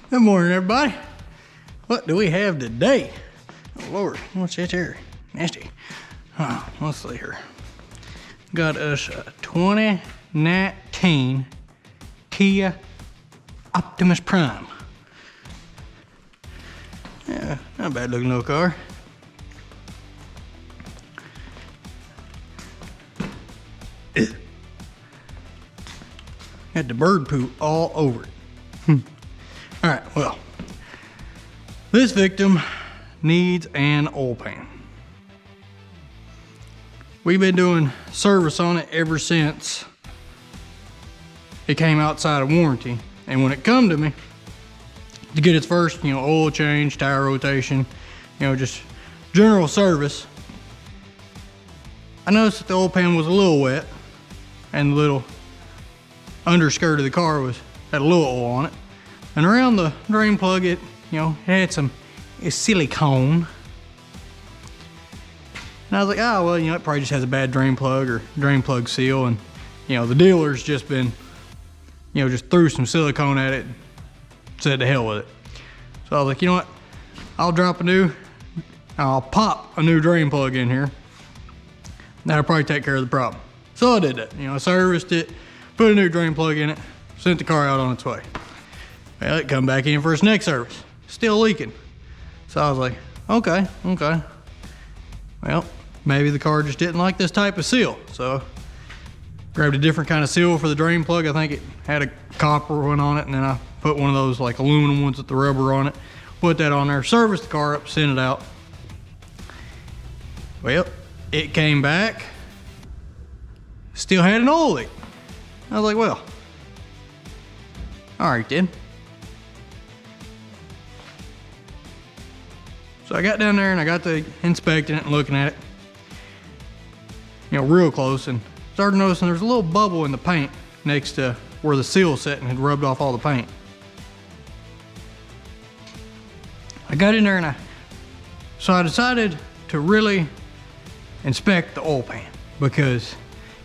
Good morning, everybody. What do we have today? Oh, Lord, what's this here? Nasty. Let's see here. Got us a 2019 Kia Optima Prime. Yeah, not a bad looking little car. Got the bird poo all over it. All right, well, this victim needs an oil pan. We've been doing service on it ever since it came outside of warranty. And when it come to me to get its first, oil change, tire rotation, just general service, I noticed that the oil pan was a little wet and the little underskirt of the car had a little oil on it. And around the drain plug, it had some silicone. And I was like, oh, well, it probably just has a bad drain plug or drain plug seal. And, the dealer's just been, just threw some silicone at it and said to hell with it. So I was like, you know what? I'll pop a new drain plug in here. That'll probably take care of the problem. So I did that. I serviced it, put a new drain plug in it, sent the car out on its way. Well, it come back in for its next service, still leaking. So I was like, okay. Well, maybe the car just didn't like this type of seal. So grabbed a different kind of seal for the drain plug. I think it had a copper one on it, and then I put one of those like aluminum ones with the rubber on it. Put that on there, serviced the car up, sent it out. Well, it came back, still had an oil leak. I was like, well, all right then. So I got down there and I got to inspecting it and looking at it, real close, and started noticing there's a little bubble in the paint next to where the seal set and had rubbed off all the paint. I got in there and so I decided to really inspect the oil pan because,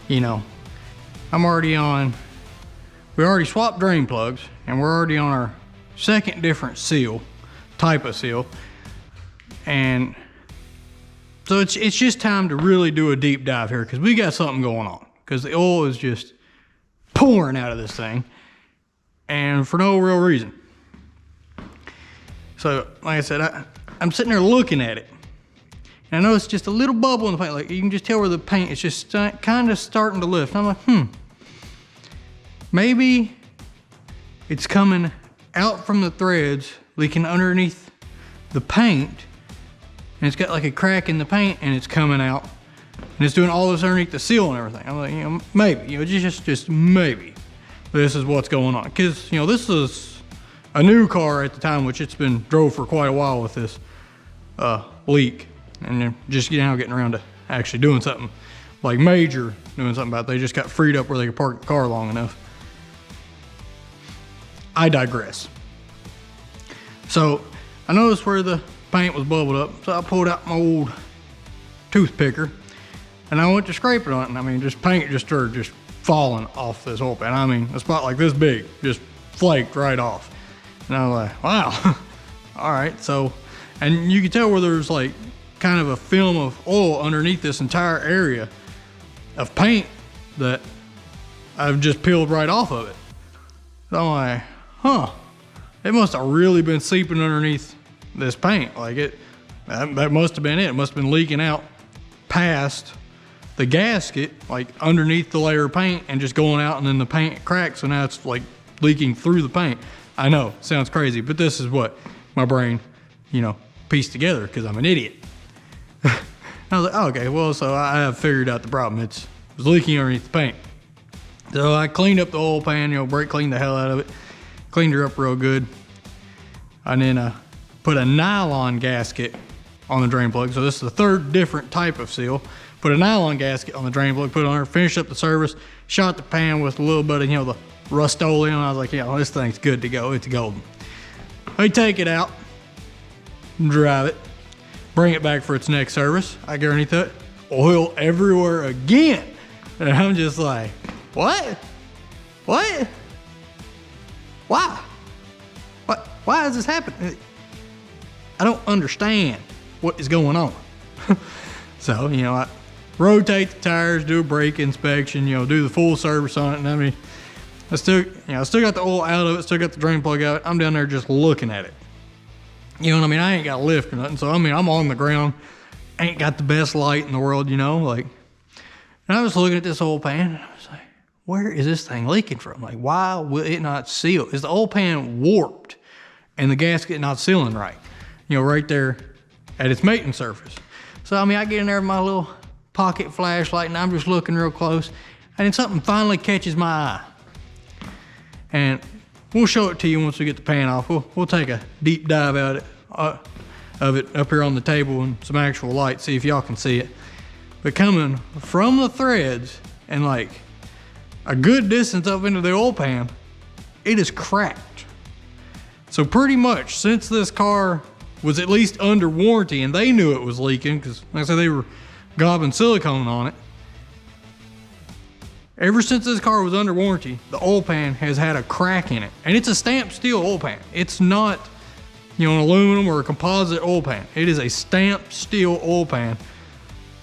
we already swapped drain plugs and we're already on our second different type of seal. And so it's just time to really do a deep dive here because we got something going on because the oil is just pouring out of this thing and for no real reason. So like I said, I'm sitting there looking at it and I know it's just a little bubble in the paint. Like you can just tell where the paint is just kind of starting to lift. And I'm like, maybe it's coming out from the threads, leaking underneath the paint. And it's got like a crack in the paint and it's coming out and it's doing all this underneath the seal and everything. I'm like, maybe, just maybe this is what's going on. Cause this is a new car at the time, which it's been drove for quite a while with this leak. And they're just now getting around to actually doing something like major, doing something about it. They just got freed up where they could park the car long enough. I digress. So I noticed where the paint was bubbled up, so I pulled out my old toothpicker and I went to scrape it on it, and just paint just started just falling off this oil pan. A spot like this big just flaked right off. And I was like, wow. All right, so, and you can tell where there's like kind of a film of oil underneath this entire area of paint that I've just peeled right off of it. So I'm like, it must have really been seeping underneath this paint. Like that must have been it. It must have been leaking out past the gasket, like underneath the layer of paint and just going out, and then the paint cracked. So now it's like leaking through the paint. I know, sounds crazy, but this is what my brain, pieced together because I'm an idiot. I was like, oh, okay, well, so I have figured out the problem. It was leaking underneath the paint. So I cleaned up the oil pan, brake cleaned the hell out of it, cleaned her up real good. And then put a nylon gasket on the drain plug. So this is the third different type of seal. Put a nylon gasket on the drain plug, put it on there, finished up the service, shot the pan with a little bit of, the Rust-Oleum. I was like, this thing's good to go. It's golden. I take it out, drive it, bring it back for its next service. I guarantee that oil everywhere again. And I'm just like, what? Why? why is this happening? I don't understand what is going on. So, you know, I rotate the tires, do a brake inspection, you know, do the full service on it. And I mean, I still got the oil out of it, still got the drain plug out. I'm down there just looking at it. You know what I mean? I ain't got a lift or nothing. So, I mean, I'm on the ground, ain't got the best light in the world, you know, like, and I was looking at this oil pan and I was like, where is this thing leaking from? Like, why will it not seal? Is the oil pan warped and the gasket not sealing right? You know, right there at its mating surface. So, I mean, I get in there with my little pocket flashlight and I'm just looking real close, and then something finally catches my eye. And we'll show it to you once we get the pan off. We'll take a deep dive at it, of it up here on the table and some actual light, see if y'all can see it. But coming from the threads and like a good distance up into the oil pan, it is cracked. So pretty much since this car was at least under warranty and they knew it was leaking, because like I said, they were gobbing silicone on it. Ever since this car was under warranty, the oil pan has had a crack in it. And it's a stamped steel oil pan. It's not, you know, an aluminum or a composite oil pan. It is a stamped steel oil pan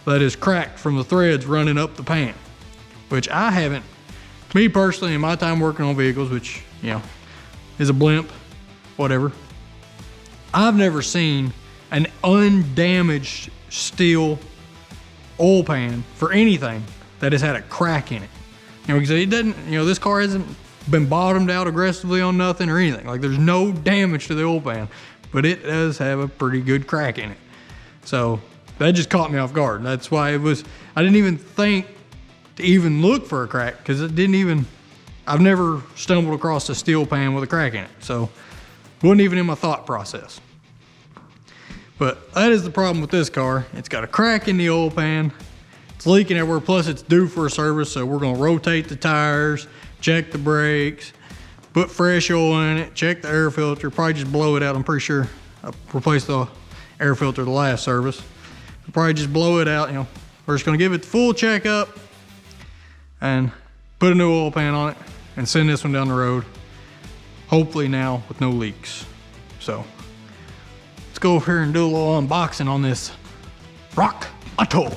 that is cracked from the threads running up the pan. Which I haven't, me personally, in my time working on vehicles, which, you know, is a blimp, whatever, I've never seen an undamaged steel oil pan for anything that has had a crack in it. You know, because it doesn't, you know, this car hasn't been bottomed out aggressively on nothing or anything. Like, there's no damage to the oil pan, but it does have a pretty good crack in it. So that just caught me off guard. That's why I didn't even think to even look for a crack, because it didn't even, I've never stumbled across a steel pan with a crack in it. So wasn't even in my thought process. But that is the problem with this car. It's got a crack in the oil pan. It's leaking everywhere, plus it's due for a service, so we're gonna rotate the tires, check the brakes, put fresh oil in it, check the air filter, probably just blow it out. I'm pretty sure I replaced the air filter the last service. We'll probably just blow it out, you know. We're just gonna give it the full checkup and put a new oil pan on it and send this one down the road. Hopefully now with no leaks. So let's go over here and do a little unboxing on this Rock Auto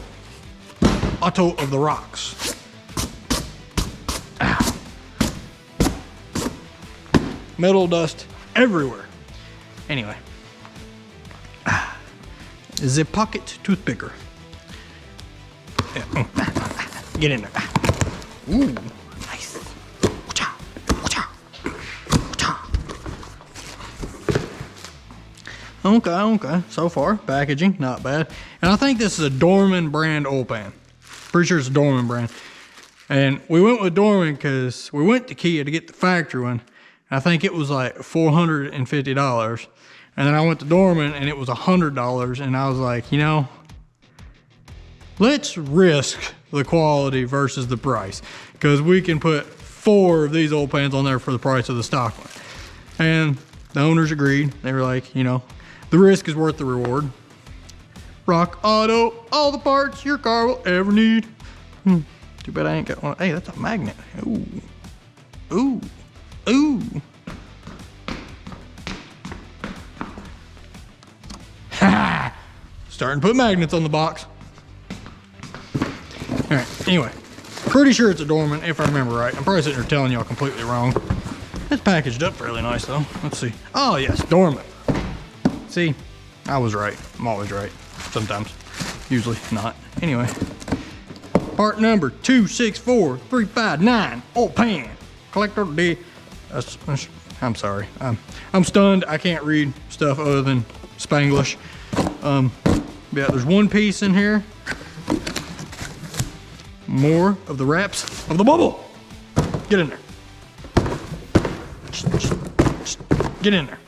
of the Rocks. Ow. Metal dust everywhere. Anyway, the pocket toothpicker. Get in there. Ooh, nice. Okay. So far, packaging, not bad. And I think this is a Dorman brand oil pan. Pretty sure it's a Dorman brand. And we went with Dorman because we went to Kia to get the factory one. I think it was like $450. And then I went to Dorman and it was $100. And I was like, you know, let's risk the quality versus the price, because we can put 4 of these oil pans on there for the price of the stock one. And the owners agreed. They were like, you know, the risk is worth the reward. Rock Auto, all the parts your car will ever need. Too bad I ain't got one. Hey, that's a magnet. Ooh. Ha! Starting to put magnets on the box. All right, anyway, pretty sure it's a Dorman if I remember right. I'm probably sitting here telling y'all completely wrong. It's packaged up fairly nice though. Let's see. Oh yes, Dorman. See, I was right. I'm always right. Sometimes, usually not. Anyway, part number 264359, oil pan, collector D. I'm sorry. I'm stunned. I can't read stuff other than Spanglish. Yeah, there's one piece in here. More of the wraps of the bubble. Get in there. Get in there.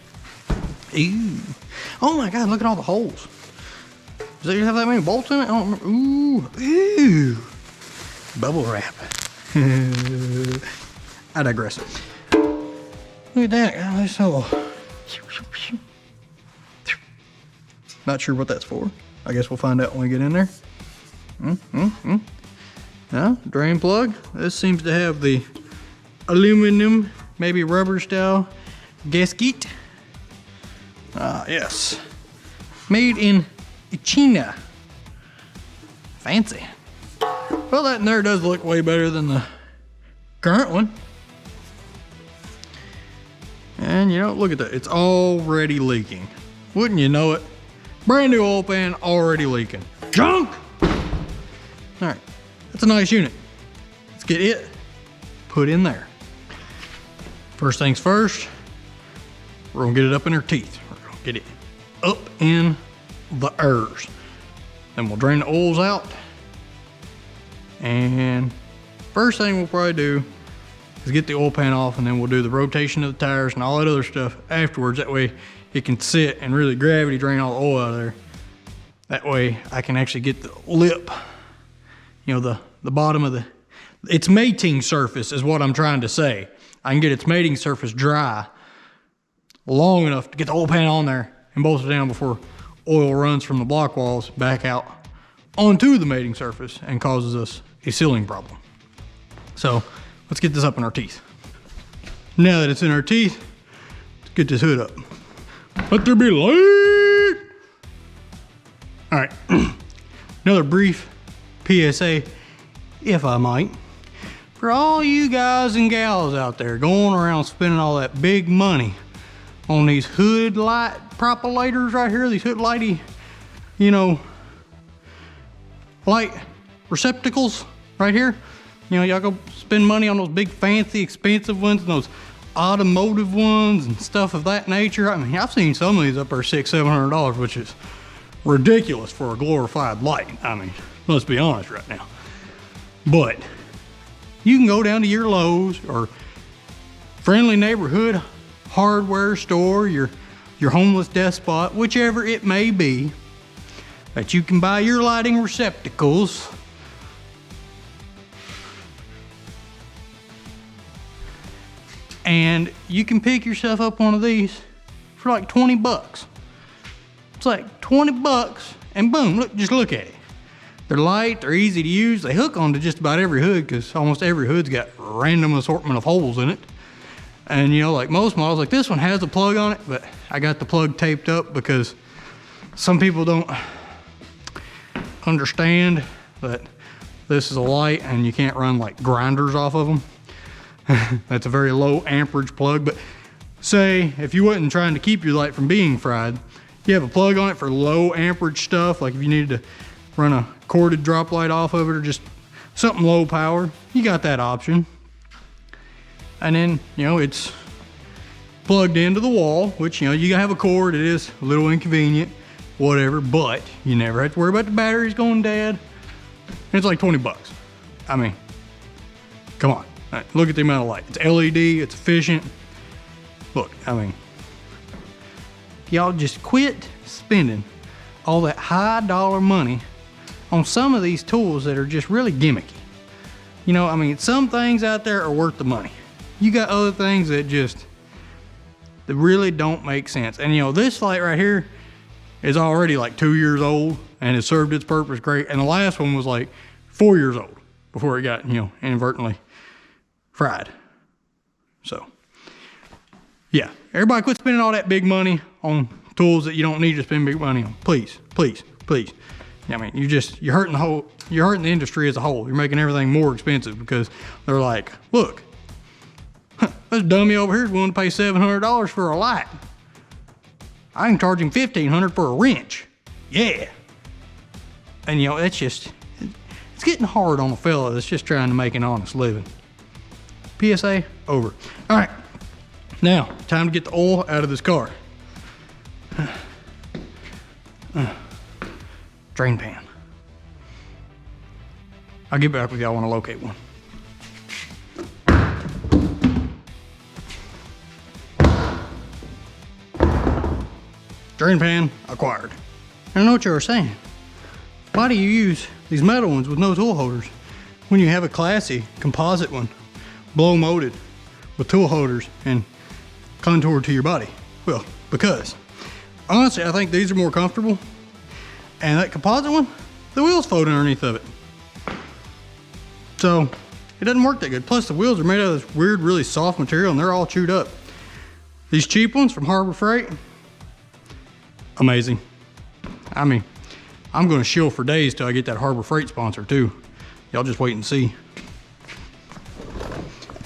Ew. Oh my God, look at all the holes. Does it have that many bolts in it? I don't remember. Ooh. Bubble wrap. I digress. Look at that. Oh, that's so. Not sure what that's for. I guess we'll find out when we get in there. Yeah, drain plug. This seems to have the aluminum, maybe rubber style gasket. Yes. Made in China. Fancy. Well, that in there does look way better than the current one. And you know, look at that. It's already leaking. Wouldn't you know it? Brand new oil pan already leaking. Junk! All right, that's a nice unit. Let's get it put in there. First things first, we're gonna get it up in her teeth. We're gonna get it up in the airs. Then we'll drain the oils out. And first thing we'll probably do is get the oil pan off, and then we'll do the rotation of the tires and all that other stuff afterwards. That way it can sit and really gravity drain all the oil out of there. That way I can actually get the lip, you know, the bottom of its mating surface is what I'm trying to say. I can get its mating surface dry long enough to get the oil pan on there and bolt it down before oil runs from the block walls back out onto the mating surface and causes us a sealing problem. So let's get this up in our teeth. Now that it's in our teeth, let's get this hood up. Let there be light. All right, another brief PSA, if I might. For all you guys and gals out there going around spending all that big money on these hood light propalators right here, these hood lighty, you know, light receptacles right here. You know, y'all go spend money on those big fancy expensive ones and those automotive ones and stuff of that nature. I mean, I've seen some of these up there $600-700, which is ridiculous for a glorified light. I mean, let's be honest right now. But you can go down to your Lowe's or friendly neighborhood hardware store, your homeless death spot, whichever it may be, that you can buy your lighting receptacles. And you can pick yourself up one of these for like 20 bucks. It's like 20 bucks and boom, look, just look at it. They're light, they're easy to use. They hook onto just about every hood because almost every hood's got a random assortment of holes in it. And you know, like most models, like this one has a plug on it, but I got the plug taped up because some people don't understand that this is a light and you can't run like grinders off of them. That's a very low amperage plug, but say if you wasn't trying to keep your light from being fried, you have a plug on it for low amperage stuff, like if you needed to run a corded drop light off of it or just something low power, you got that option. And then, you know, it's plugged into the wall, which, you know, you have a cord. It is a little inconvenient, whatever, but you never have to worry about the batteries going dead. And it's like 20 bucks. I mean, come on. All right, look at the amount of light. It's LED, it's efficient. Look, I mean, y'all just quit spending all that high dollar money on some of these tools that are just really gimmicky. You know, I mean, some things out there are worth the money. You got other things that really don't make sense. And you know, this light right here is already like 2 years old and has served its purpose great. And the last one was like 4 years old before it got, you know, inadvertently fried. So yeah, everybody quit spending all that big money on tools that you don't need to spend big money on. Please, please, please. I mean, you're hurting the industry as a whole. You're making everything more expensive because they're like, look, this dummy over here is willing to pay $700 for a light. I can charge him $1,500 for a wrench. Yeah. And you know, it's getting hard on a fella that's just trying to make an honest living. PSA over. All right, now time to get the oil out of this car. Drain pan. I'll get back with y'all when I locate one. Drain pan acquired. I don't know what you were saying. Why do you use these metal ones with no tool holders when you have a classy composite one, blow molded with tool holders and contoured to your body? Well, because honestly, I think these are more comfortable. And that composite one, the wheels fold underneath of it. So it doesn't work that good. Plus the wheels are made out of this weird, really soft material and they're all chewed up. These cheap ones from Harbor Freight, amazing. I mean, I'm gonna shill for days till I get that Harbor Freight sponsor too. Y'all just wait and see.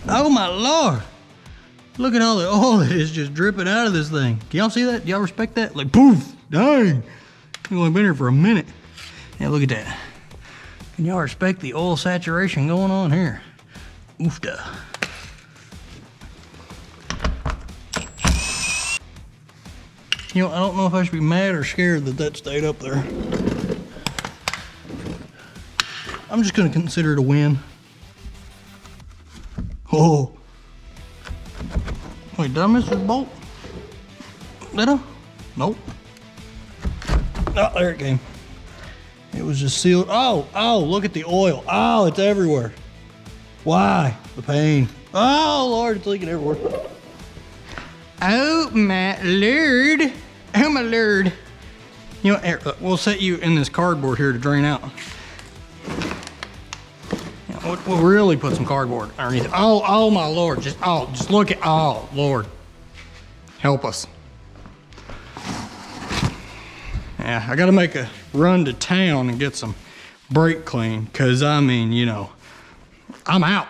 Oh my Lord. Look at all the oil that is just dripping out of this thing. Can y'all see that? Y'all respect that? Like poof, dang. We've only been here for a minute. Yeah, look at that. Can y'all respect the oil saturation going on here? Oofda. You know, I don't know if I should be mad or scared that that stayed up there. I'm just gonna consider it a win. Oh. Wait, did I miss this bolt? Did I? Nope. Oh, there it came. It was just sealed. Oh, look at the oil. Oh, it's everywhere. Why? The pain. Oh, Lord, it's leaking everywhere. Oh, my Lord. Oh, my Lord. You know, here, we'll set you in this cardboard here to drain out. We'll really put some cardboard underneath it. Oh, my Lord. Just look at, oh, Lord. Help us. Yeah, I gotta make a run to town and get some brake clean, because I mean, you know, I'm out.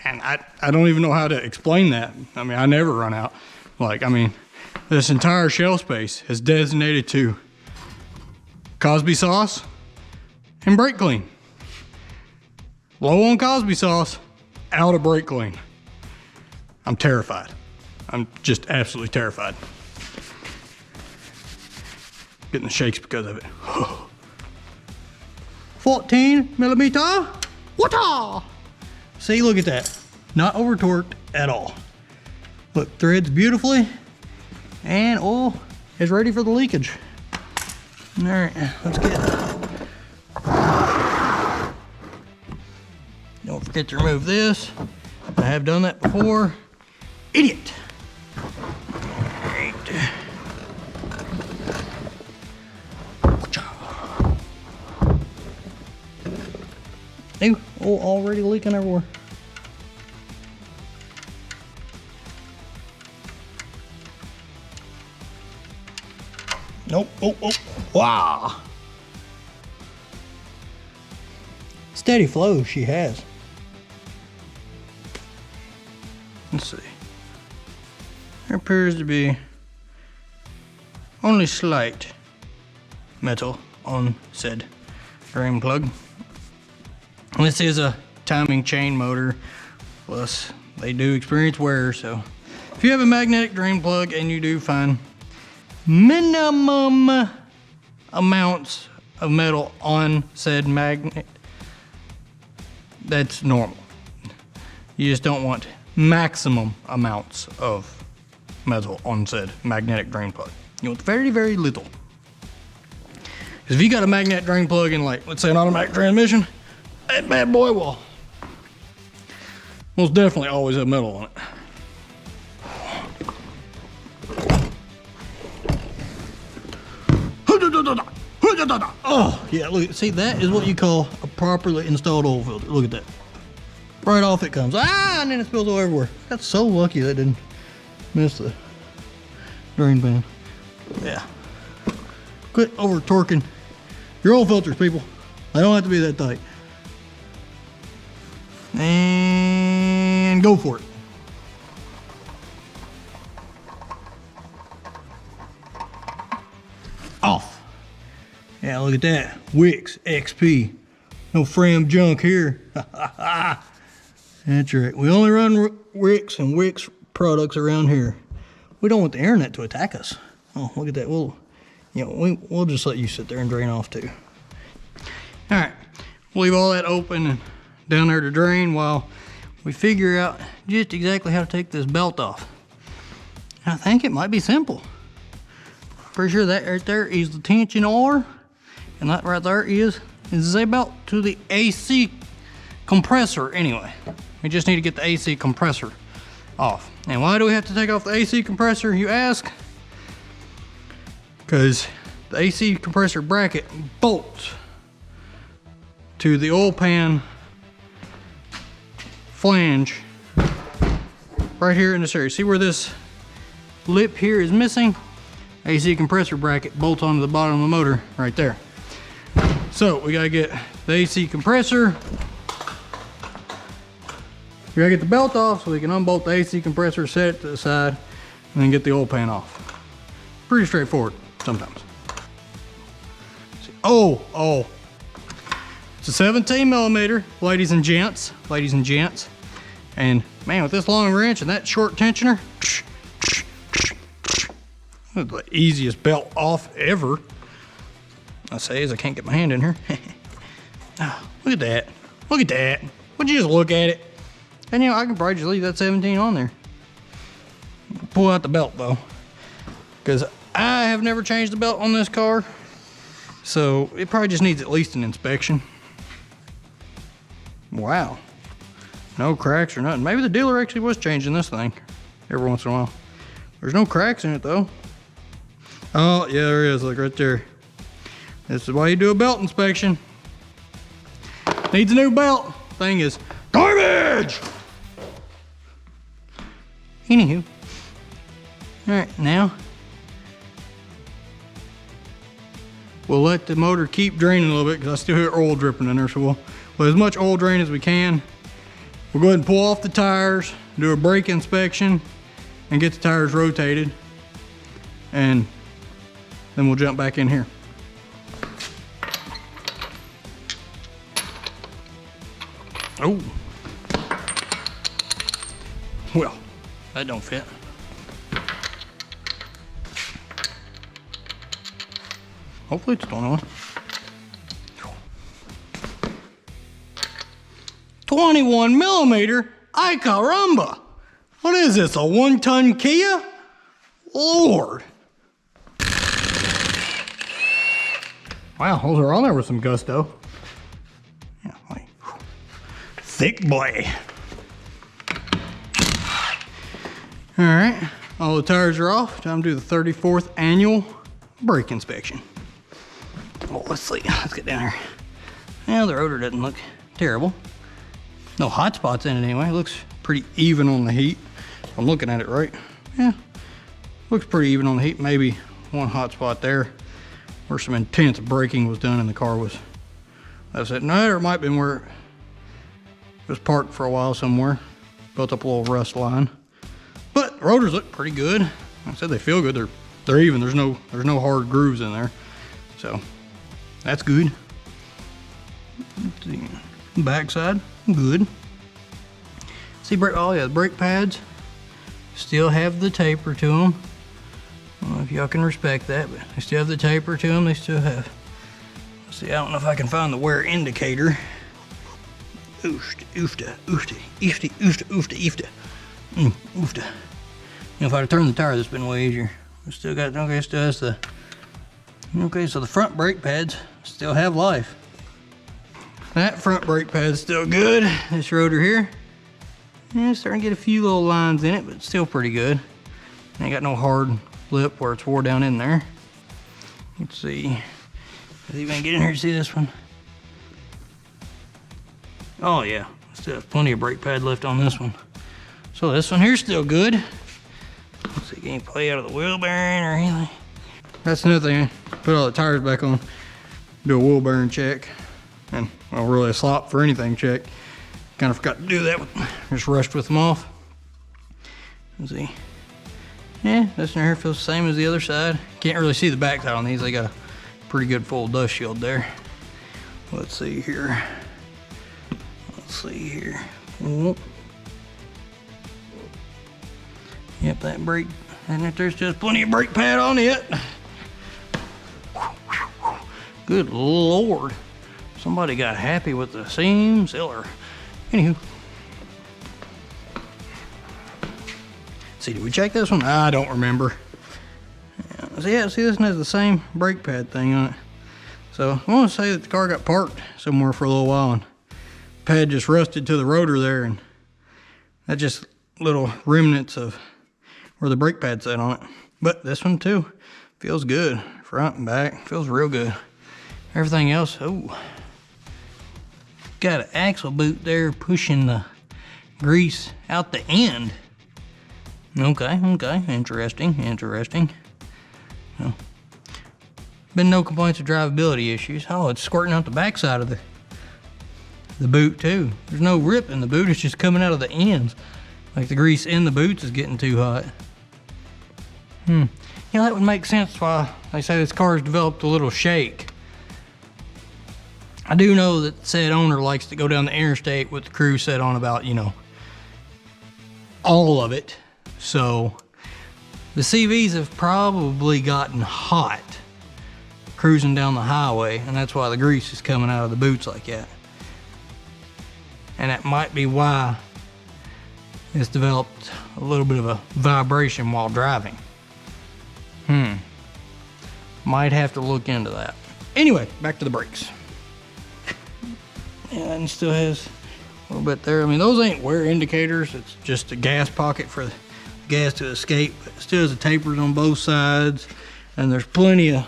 And I don't even know how to explain that. I mean, I never run out. Like, I mean, this entire shelf space is designated to Cosby sauce and brake clean. Low on Cosby sauce, out of brake clean. I'm terrified. I'm just absolutely terrified. Getting the shakes because of it. 14 millimeter water. See, look at that. Not over torqued at all. Look, threads beautifully, and oil is ready for the leakage. All right, let's get it. Don't forget to remove this. I have done that before. Idiot. All right. Ew, oil already leaking everywhere. Nope, oh, wow. Steady flow she has. Let's see. There appears to be only slight metal on said drain plug. This is a timing chain motor, plus they do experience wear, so if you have a magnetic drain plug and you do find minimum amounts of metal on said magnet, that's normal. You just don't want maximum amounts of metal on said magnetic drain plug. You want very, very little. Because if you got a magnetic drain plug in, like, let's say an automatic transmission, that bad boy will most definitely always have metal on it. Oh, yeah, look, see, that is what you call a properly installed oil filter. Look at that. Right off it comes. Ah, and then it spills all everywhere. That's so lucky that didn't miss the drain pan. Yeah. Quit over torquing your oil filters, people. They don't have to be that tight. And go for it. Off. Yeah, look at that. Wix XP. No Fram junk here. That's right. We only run Wix and Wix products around here. We don't want the internet to attack us. Oh, look at that. We'll just let you sit there and drain off too. All right. We'll leave all that open and down there to drain while we figure out just exactly how to take this belt off. I think it might be simple. Pretty sure that right there is the tension R, and that right there is the belt to the AC compressor anyway. We just need to get the AC compressor off. And why do we have to take off the AC compressor, you ask? Because the AC compressor bracket bolts to the oil pan flange right here in this area. See where this lip here is missing? AC compressor bracket bolts onto the bottom of the motor right there. So we gotta get the AC compressor. We gotta get the belt off so we can unbolt the AC compressor, set it to the side, and then get the oil pan off. Pretty straightforward sometimes. Oh. It's a 17 millimeter, ladies and gents. And man, with this long wrench and that short tensioner, the easiest belt off ever. I say as I can't get my hand in here. Oh, look at that. Look at that. Would you just look at it? And you know, I can probably just leave that 17 on there. Pull out the belt though, because I have never changed the belt on this car. So it probably just needs at least an inspection. Wow. No cracks or nothing. Maybe the dealer actually was changing this thing every once in a while. There's no cracks in it though. Oh yeah, there is, look right there. This is why you do a belt inspection. Needs a new belt. Thing is garbage. Anywho. All right, now we'll let the motor keep draining a little bit because I still hear oil dripping in there, so we'll let as much oil drain as we can. We'll go ahead and pull off the tires, do a brake inspection, and get the tires rotated, and then we'll jump back in here. Oh. Well, that don't fit. Hopefully it's 21. 21 millimeter? Ay caramba! What is this, a 1-ton Kia? Lord! Wow, those are on there with some gusto. Yeah, like, thick boy. All right, all the tires are off. Time to do the 34th annual brake inspection. Oh, let's see, let's get down here. Yeah, the rotor doesn't look terrible. No hot spots in it anyway. It looks pretty even on the heat. If I'm looking at it right. Yeah, looks pretty even on the heat. Maybe one hot spot there where some intense braking was done and the car was, that's it. No, or it might have been where it was parked for a while somewhere. Built up a little rust line. But the rotors look pretty good. Like I said, they feel good. They're even. There's no hard grooves in there. So that's good. Let's see. Backside, good. See, oh yeah, the brake pads still have the taper to them. I don't know if y'all can respect that, but they still have the taper to them. They still have. Let's see, I don't know if I can find the wear indicator. Oofta. You know, if I'd have turned the tire, this would have been way easier. We still got, okay, still has the, okay, so the front brake pads still have life. That front brake pad's still good. This rotor here, yeah, it's starting to get a few little lines in it, but it's still pretty good. Ain't got no hard lip where it's wore down in there. Let's see. Let's even get in here to see this one. Oh yeah, still have plenty of brake pad left on this one. So this one here's still good. Let's see, can you play out of the wheel bearing or anything? That's another thing. Put all the tires back on, do a wheel bearing check. And well, really a slop for anything check. Kind of forgot to do that. Just rushed with them off. Let's see. Yeah, this one here feels the same as the other side. Can't really see the back side on these. They got a pretty good full dust shield there. Let's see here. Whoop. Yep, that brake, and if there's just plenty of brake pad on it. Good Lord. Somebody got happy with the seam sealer. Anywho. See, did we check this one? I don't remember. Yeah, see, this one has the same brake pad thing on it. So I want to say that the car got parked somewhere for a little while and pad just rusted to the rotor there, and that's just little remnants of where the brake pad sat on it. But this one too feels good, front and back, feels real good. Everything else, oh, got an axle boot there pushing the grease out the end. Okay, interesting. So, been no complaints of drivability issues. Oh, it's squirting out the backside of the boot too. There's no rip in the boot, it's just coming out of the ends. Like the grease in the boots is getting too hot. You know, that would make sense why they say this car's developed a little shake. I do know that said owner likes to go down the interstate with the cruise set on about, you know, all of it. So the CVs have probably gotten hot cruising down the highway, and that's why the grease is coming out of the boots like that. And that might be why it's developed a little bit of a vibration while driving. Might have to look into that. Anyway, back to the brakes. Yeah, and still has a little bit there. I mean, those ain't wear indicators. It's just a gas pocket for the gas to escape. But it still has the tapers on both sides, and there's plenty of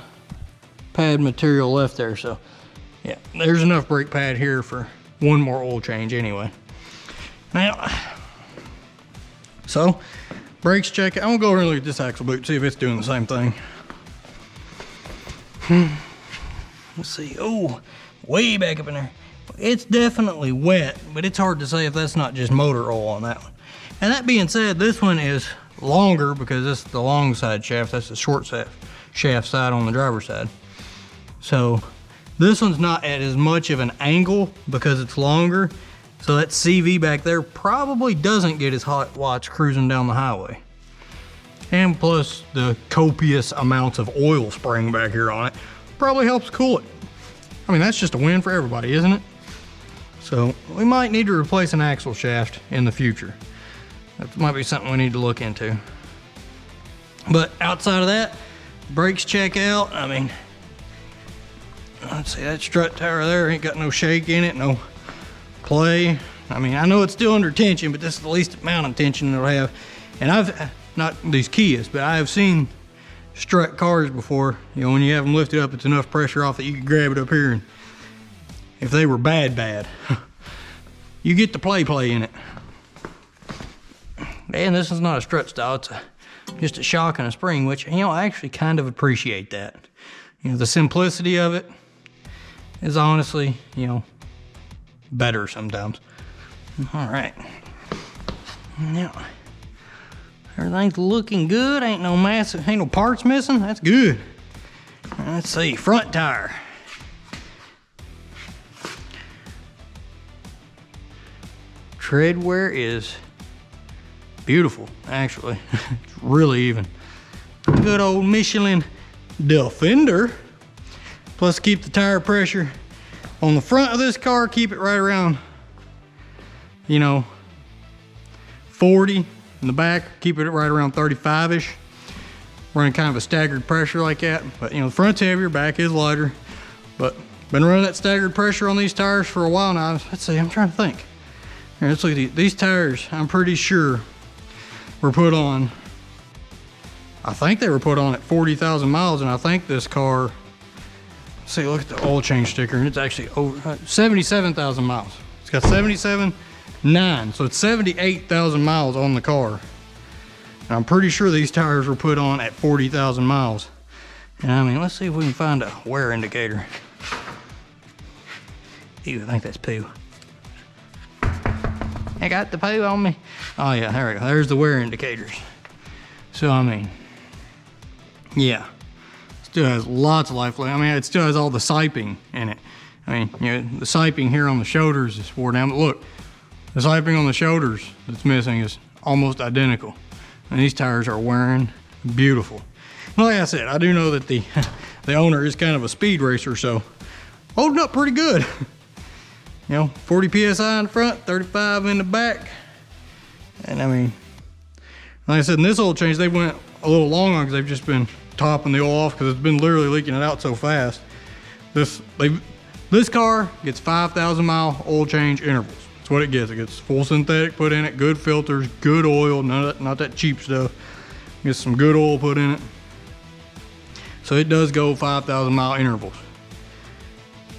pad material left there. So, yeah, there's enough brake pad here for one more oil change anyway. Now, so brakes check. I'm gonna go over and look at this axle boot, see if it's doing the same thing. Let's see. Oh, way back up in there. It's definitely wet, but it's hard to say if that's not just motor oil on that one. And that being said, this one is longer because this is the long side shaft. That's the short shaft side on the driver's side. So this one's not at as much of an angle because it's longer. So that CV back there probably doesn't get as hot while it's cruising down the highway. And plus the copious amounts of oil spraying back here on it probably helps cool it. I mean, that's just a win for everybody, isn't it? So we might need to replace an axle shaft in the future. That might be something we need to look into. But outside of that, brakes check out. I mean, let's see, that strut tower there ain't got no shake in it, no play. I mean, I know it's still under tension, but this is the least amount of tension it'll have. And I've, not these Kias, but I have seen strut cars before. You know, when you have them lifted up, it's enough pressure off that you can grab it up here, and if they were bad, you get the play in it. And this is not a strut style, it's just a shock and a spring, which, you know, I actually kind of appreciate that. You know, the simplicity of it is honestly, you know, better sometimes. All right. Now, everything's looking good. Ain't no parts missing. That's good. Let's see, front tire. Tread wear is beautiful, actually. It's really even. Good old Michelin Defender. Plus keep the tire pressure on the front of this car, keep it right around, you know, 40. In the back, keep it right around 35-ish. Running kind of a staggered pressure like that. But you know, the front's heavier, back is lighter. But been running that staggered pressure on these tires for a while now. Let's see, I'm trying to think. Here, let's look at these tires. I'm pretty sure were put on, I think they were put on at 40,000 miles, and I think this car, let's see, look at the oil change sticker, and it's actually over 77,000 miles. It's got 77.9, so it's 78,000 miles on the car. And I'm pretty sure these tires were put on at 40,000 miles. And I mean, let's see if we can find a wear indicator. Ew, I think that's poo. I got the poo on me. Oh yeah, there we go. There's the wear indicators. So I mean, yeah, still has lots of life left. I mean, it still has all the siping in it. I mean, you know, the siping here on the shoulders is wore down, but look, the siping on the shoulders that's missing is almost identical. And these tires are wearing beautiful. Well, like I said, I do know that the owner is kind of a speed racer, so holding up pretty good. You know, 40 PSI in the front, 35 in the back. And I mean, like I said, in this oil change, they went a little long on because they've just been topping the oil off because it's been literally leaking it out so fast. This car gets 5,000 mile oil change intervals. That's what it gets. It gets full synthetic put in it, good filters, good oil, none of that, not that cheap stuff. Gets some good oil put in it. So it does go 5,000 mile intervals.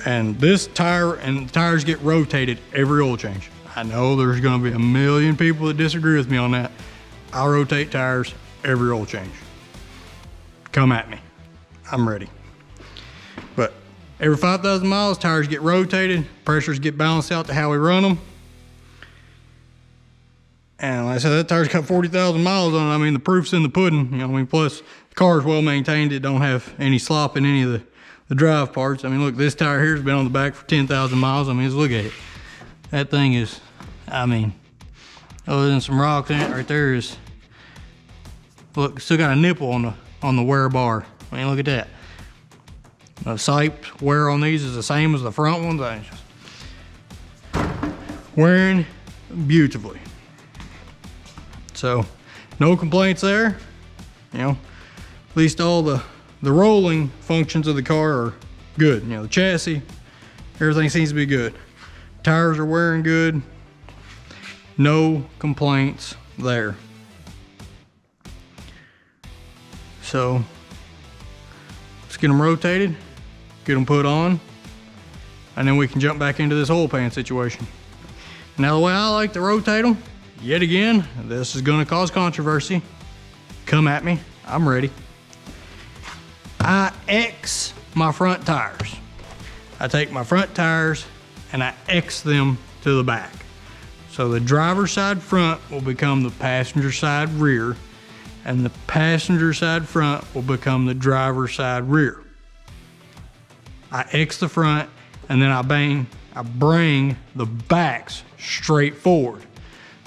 And this tire and tires get rotated every oil change. I know there's gonna be a million people that disagree with me on that. I rotate tires every oil change. Come at me. I'm ready. But every 5,000 miles, tires get rotated, pressures get balanced out to how we run them. And like I said, that tire's got 40,000 miles on it. I mean, the proof's in the pudding. You know, I mean, plus the car's well maintained. It don't have any slop in any of the drive parts. I mean, look, this tire here's been on the back for 10,000 miles. I mean, just look at it. That thing is, I mean, other than some rocks in it right there is, look, still got a nipple on the wear bar. I mean, look at that. The sight wear on these is the same as the front ones. I just wearing beautifully. So no complaints there. You know, at least all the rolling functions of the car are good. You know, the chassis, everything seems to be good. Tires are wearing good. No complaints there. So let's get them rotated, get them put on, and then we can jump back into this oil pan situation. Now, the way I like to rotate them, yet again, this is gonna cause controversy. Come at me, I'm ready. I X my front tires. I take my front tires and I X them to the back. So the driver's side front will become the passenger side rear, and the passenger side front will become the driver's side rear. I X the front, and then I bring the backs straight forward.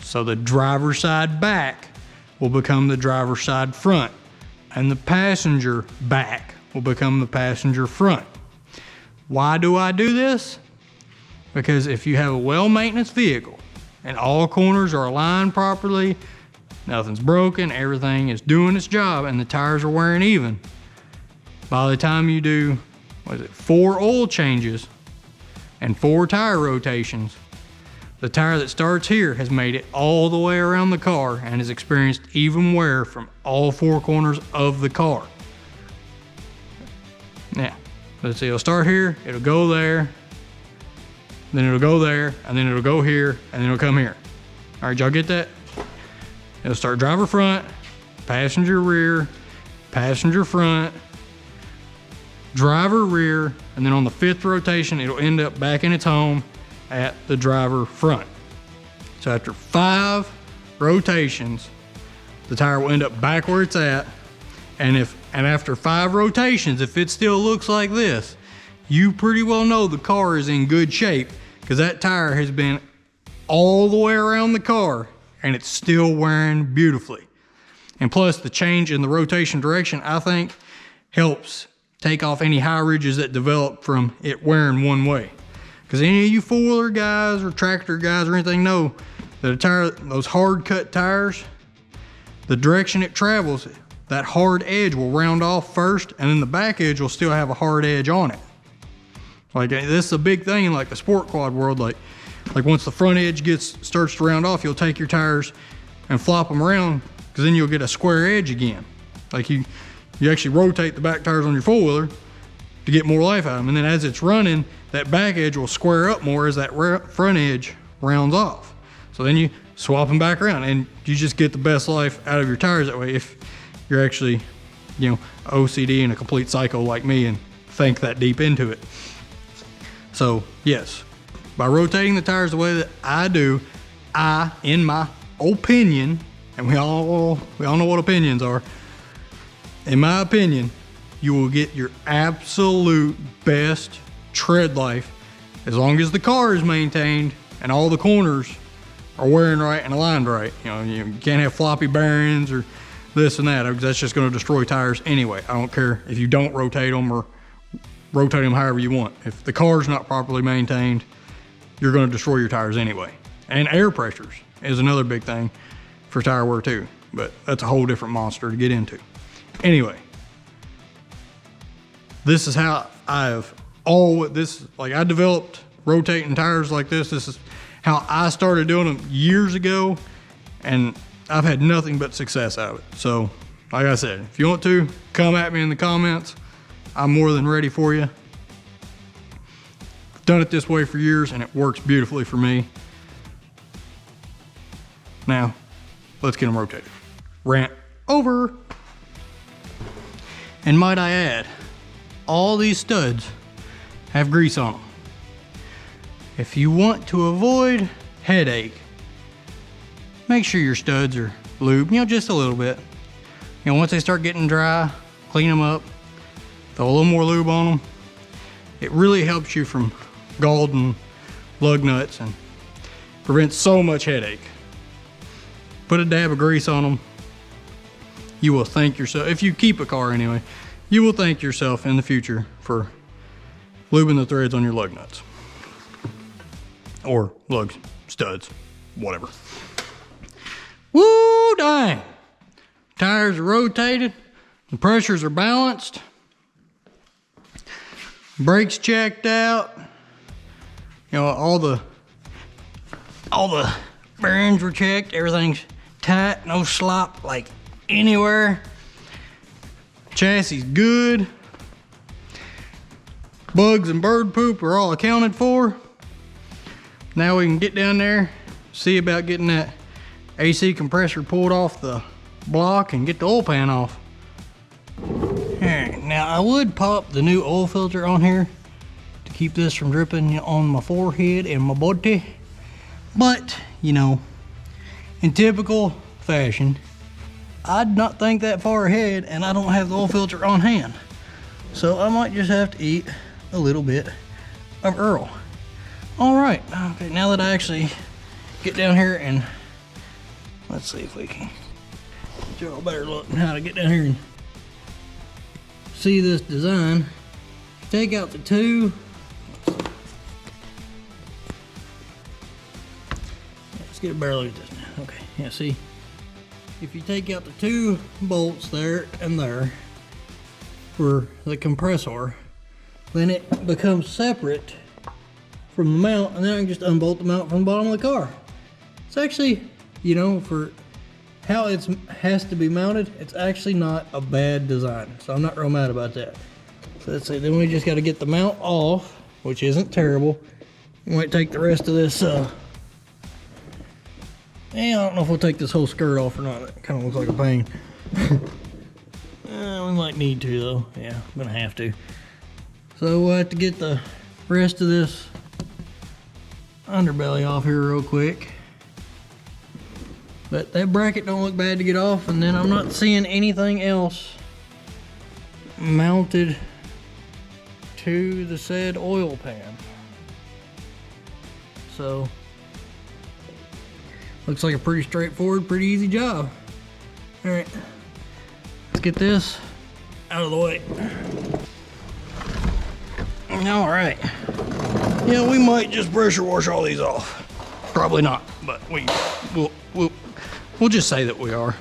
So the driver's side back will become the driver's side front, and the passenger back will become the passenger front. Why do I do this? Because if you have a well-maintenance vehicle and all corners are aligned properly, nothing's broken, everything is doing its job, and the tires are wearing even, by the time you do, 4 oil changes and 4 tire rotations, the tire that starts here has made it all the way around the car and has experienced even wear from all 4 corners of the car. Now, let's see, it'll start here, it'll go there, then it'll go there, and then it'll go here, and then it'll come here. All right, y'all get that? It'll start driver front, passenger rear, passenger front, driver rear, and then on the 5th rotation, it'll end up back in its home at the driver front. So after 5 rotations, the tire will end up back where it's at. And after 5 rotations, if it still looks like this, you pretty well know the car is in good shape, because that tire has been all the way around the car and it's still wearing beautifully. And plus, the change in the rotation direction, I think, helps take off any high ridges that develop from it wearing one way. Because any of you 4-wheeler guys or tractor guys or anything know that a tire, those hard cut tires, the direction it travels, that hard edge will round off first, and then the back edge will still have a hard edge on it. Like, this is a big thing in like the sport quad world. Like once the front edge starts to round off, you'll take your tires and flop them around, because then you'll get a square edge again. Like you actually rotate the back tires on your 4-wheeler to get more life out of them. And then as it's running, that back edge will square up more as that front edge rounds off. So then you swap them back around and you just get the best life out of your tires that way, if you're actually, OCD and a complete psycho like me and think that deep into it. So yes, by rotating the tires the way that I do, in my opinion, and we all know what opinions are, in my opinion, you will get your absolute best tread life as long as the car is maintained and all the corners are wearing right and aligned right. You can't have floppy bearings or this and that, because that's just going to destroy tires anyway. I don't care if you don't rotate them or rotate them however you want. If the car's not properly maintained, you're going to destroy your tires anyway. And air pressures is another big thing for tire wear too, but that's a whole different monster to get into. Anyway, this is how I developed rotating tires like this. This is how I started doing them years ago, and I've had nothing but success out of it. So, like I said, if you want to, come at me in the comments. I'm more than ready for you. I've done it this way for years, and it works beautifully for me. Now, let's get them rotated. Rant over. And might I add, all these studs have grease on them. If you want to avoid headache, make sure your studs are lubed, just a little bit. Once they start getting dry, clean them up, throw a little more lube on them. It really helps you from scalding lug nuts and prevents so much headache. Put a dab of grease on them. You will thank yourself, if you keep a car anyway, you will thank yourself in the future for lubing the threads on your lug nuts. Or lug studs, whatever. Woo, dang. Tires are rotated, the pressures are balanced, brakes checked out. All the bearings were checked, everything's tight, no slop like anywhere. Chassis good. Bugs and bird poop are all accounted for. Now we can get down there, see about getting that AC compressor pulled off the block and get the oil pan off. Alright, now I would pop the new oil filter on here to keep this from dripping on my forehead and my body. But, in typical fashion, I'd not think that far ahead, and I don't have the oil filter on hand. So I might just have to eat a little bit of Earl. Alright, okay, now that I actually get down here and let's see if we can show a better look how to get down here and see this design. Take out the two. Let's get a better look at this now. Okay, yeah, see? If you take out the two bolts there and there for the compressor, then it becomes separate from the mount, and then I can just unbolt the mount from the bottom of the car. It's actually, for how it has to be mounted, it's actually not a bad design. So I'm not real mad about that. So let's see, then we just got to get the mount off, which isn't terrible. We might take the rest of this, I don't know if we'll take this whole skirt off or not. It kind of looks like a pain. We might need to though. Yeah, I'm gonna have to. So we'll have to get the rest of this underbelly off here real quick. But that bracket don't look bad to get off, and then I'm not seeing anything else mounted to the said oil pan. So looks like a pretty straightforward, pretty easy job. All right, let's get this out of the way. All right. Yeah, we might just pressure wash all these off. Probably not, but we'll just say that we are.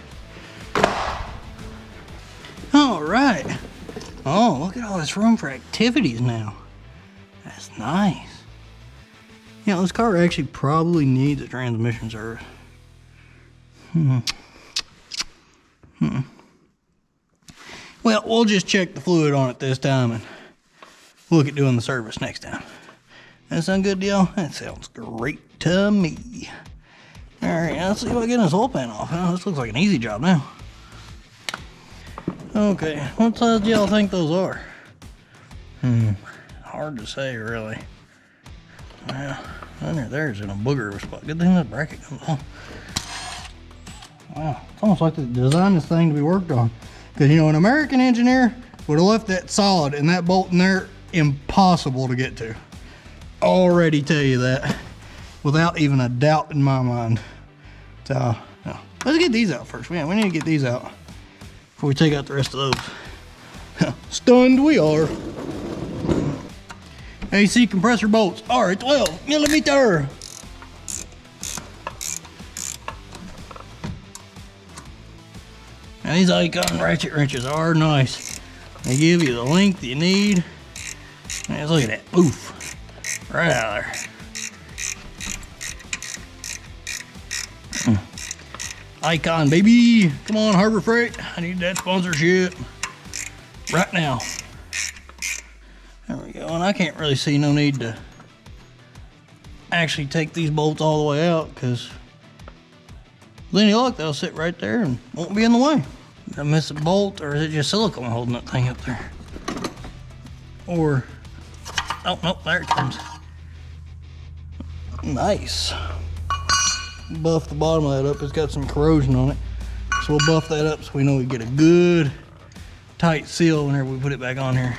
All right. Oh, look at all this room for activities now. That's nice. This car actually probably needs a transmission service. Well, we'll just check the fluid on it this time and look at doing the service next time. That sound good, deal? That sounds great to me. All right, let's see if I get this oil pan off. This looks like an easy job now. Okay, what size do y'all think those are? Hard to say, really. Well, under there's in a booger of a spot. Good thing that bracket comes on. Wow, it's almost like they designed this thing to be worked on. Because, an American engineer would have left that solid and that bolt in there impossible to get to. Already tell you that without even a doubt in my mind. So, let's get these out first. We need to get these out before we take out the rest of those. Stunned we are. AC compressor bolts are 12 millimeter. Now these Icon ratchet wrenches are nice. They give you the length you need. Man, look at that. Oof. Right out of there. Icon, baby. Come on, Harbor Freight. I need that sponsorship right now. There we go. And I can't really see no need to actually take these bolts all the way out, because with any luck, they'll sit right there and won't be in the way. Did I miss a bolt, or is it just silicone holding that thing up there? or, oh, nope, there it comes. Nice. Buff the bottom of that up. It's got some corrosion on it. So we'll buff that up so we know we get a good tight seal whenever we put it back on here.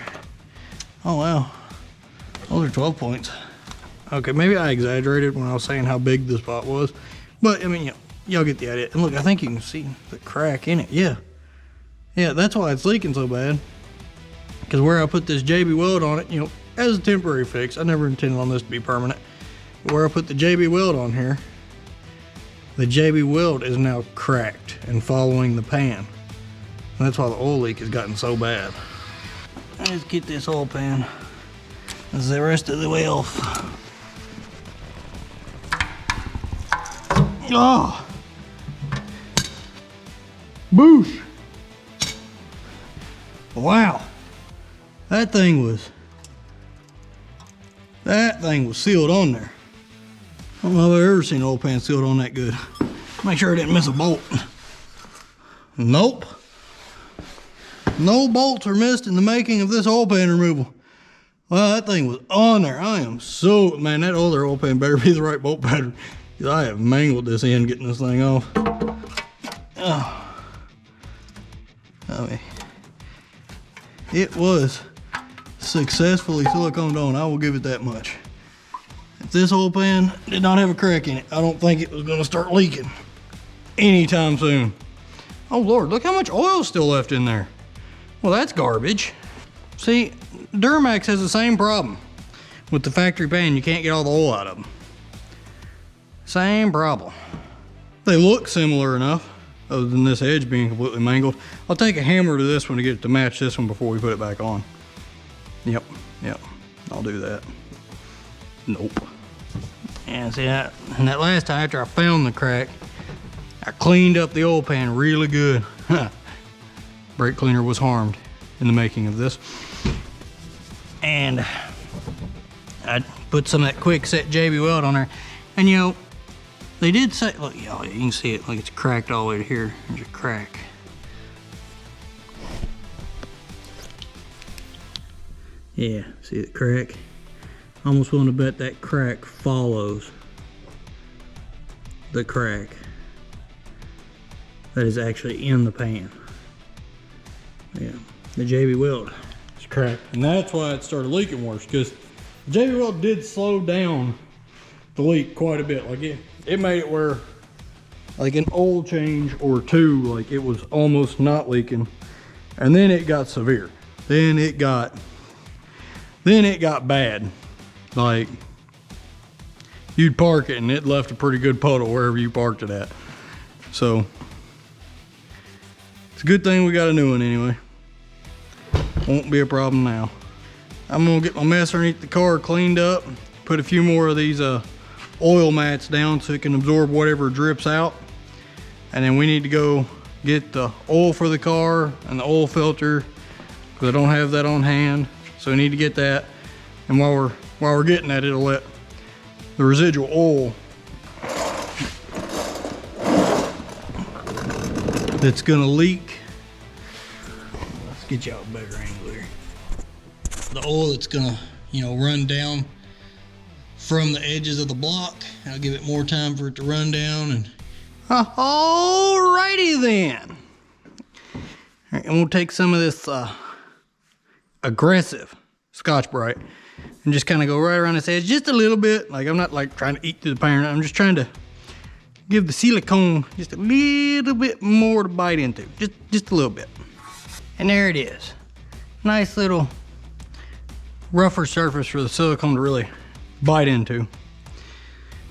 Oh wow, those are 12 points. Okay, maybe I exaggerated when I was saying how big this spot was, but I mean, y'all get the idea. And look, I think you can see the crack in it. Yeah, that's why it's leaking so bad. Because where I put this JB weld on it, as a temporary fix, I never intended on this to be permanent. Where I put the JB weld on here, the JB weld is now cracked and following the pan. And that's why the oil leak has gotten so bad. Let's get this oil pan the rest of the way off. Oh! Boosh! Wow! That thing was sealed on there. I don't know if I've ever seen an oil pan sealed on that good. Make sure I didn't miss a bolt. Nope. No bolts are missed in the making of this oil pan removal. Well, that thing was on there. I am so, man, that other oil pan better be the right bolt pattern. Because I have mangled this end getting this thing off. Oh. I mean, it was successfully siliconed on. I will give it that much. If this oil pan did not have a crack in it, I don't think it was going to start leaking anytime soon. Oh Lord, look how much oil is still left in there. Well, that's garbage. See, Duramax has the same problem with the factory pan. You can't get all the oil out of them. Same problem. They look similar enough, other than this edge being completely mangled. I'll take a hammer to this one to get it to match this one before we put it back on. Yep, I'll do that. Nope. And see that, and that last time after I found the crack, I cleaned up the oil pan really good. Brake cleaner was harmed in the making of this. And I put some of that quick set JB weld on there. And they did say, look, y'all, you can see it, like it's cracked all the way to here. There's a crack. Yeah, see the crack? Almost willing to bet that crack follows the crack that is actually in the pan. Yeah, the JB weld is cracked. And that's why it started leaking worse, because the JB weld did slow down the leak quite a bit. Like it made it where like an oil change or two, like it was almost not leaking. And then it got severe. Then it got bad. Like you'd park it and it left a pretty good puddle wherever you parked it at. So it's a good thing we got a new one anyway. Won't be a problem now. I'm gonna get my mess underneath the car cleaned up, put a few more of these oil mats down so it can absorb whatever drips out. And then we need to go get the oil for the car and the oil filter, because I don't have that on hand. So we need to get that. And while we're getting that, it'll let the residual oil that's gonna leak. Let's get y'all a better angle here. The oil that's gonna, run down from the edges of the block. I'll give it more time for it to run down. And alrighty then. All right, and we'll take some of this aggressive Scotch-Brite and just kind of go right around this edge just a little bit. Like I'm not like trying to eat through the pan. I'm just trying to give the silicone just a little bit more to bite into. Just a little bit. And there it is. Nice little rougher surface for the silicone to really bite into. And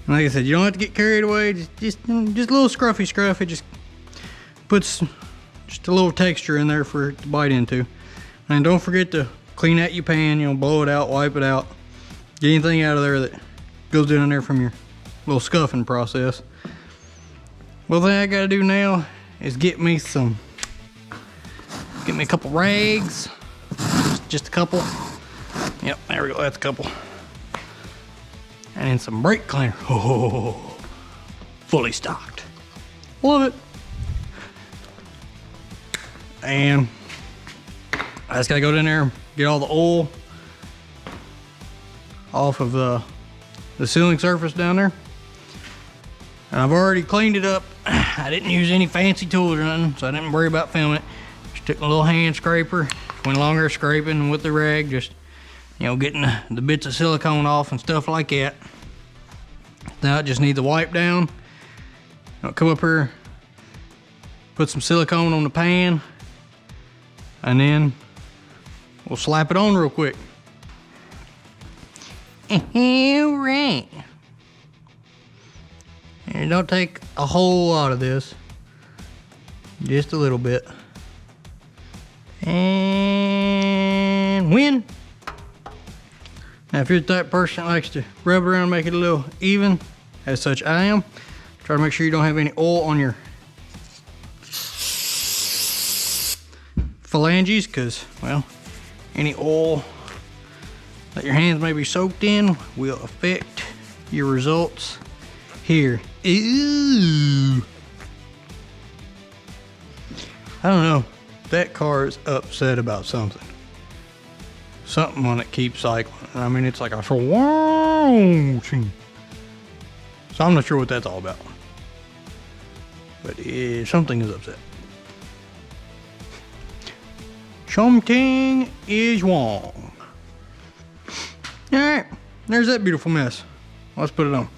like I said, you don't have to get carried away. Just a little scruffy. It just puts just a little texture in there for it to bite into. And don't forget to clean out your pan, blow it out, wipe it out. Get anything out of there that goes down in there from your little scuffing process. Well, the thing I gotta do now is get me a couple rags. Just a couple. Yep, there we go, that's a couple. And then some brake cleaner. Oh, fully stocked. Love it. And I just gotta go down there, get all the oil off of the sealing surface down there. And I've already cleaned it up. I didn't use any fancy tools or nothing, so I didn't worry about filming it. Just took my little hand scraper, went along there scraping with the rag, just, you know, getting the bits of silicone off and stuff like that. Now I just need the wipe down. I'll come up here, put some silicone on the pan, and then we'll slap it on real quick. Alright. And don't take a whole lot of this, just a little bit. And win. Now, if you're the type of person that likes to rub it around, make it a little even, as such I am, try to make sure you don't have any oil on your phalanges, because, well, any oil that your hands may be soaked in will affect your results here. Ew. I don't know. That car is upset about something. Something on it keeps cycling. I mean, it's like a wow. So I'm not sure what that's all about. But something is upset. Something is wrong. Alright, there's that beautiful mess. Let's put it on.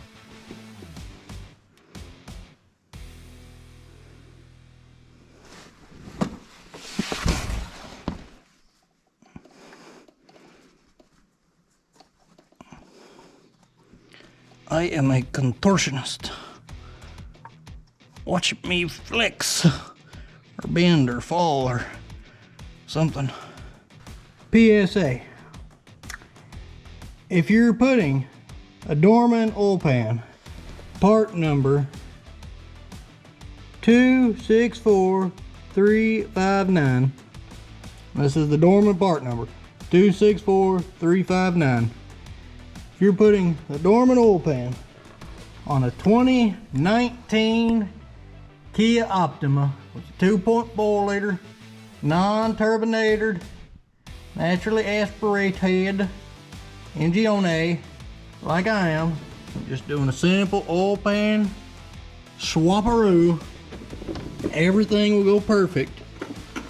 I am a contortionist. Watch me flex, or bend, or fall, or something. PSA. If you're putting a Dorman oil pan, part number 264359, this is the Dorman part number, 264359. If you're putting a Dorman oil pan on a 2019 Kia Optima with a 2.4 liter, non-turbinated, naturally aspirated engine on A, like I am, I'm just doing a simple oil pan swapperoo. Everything will go perfect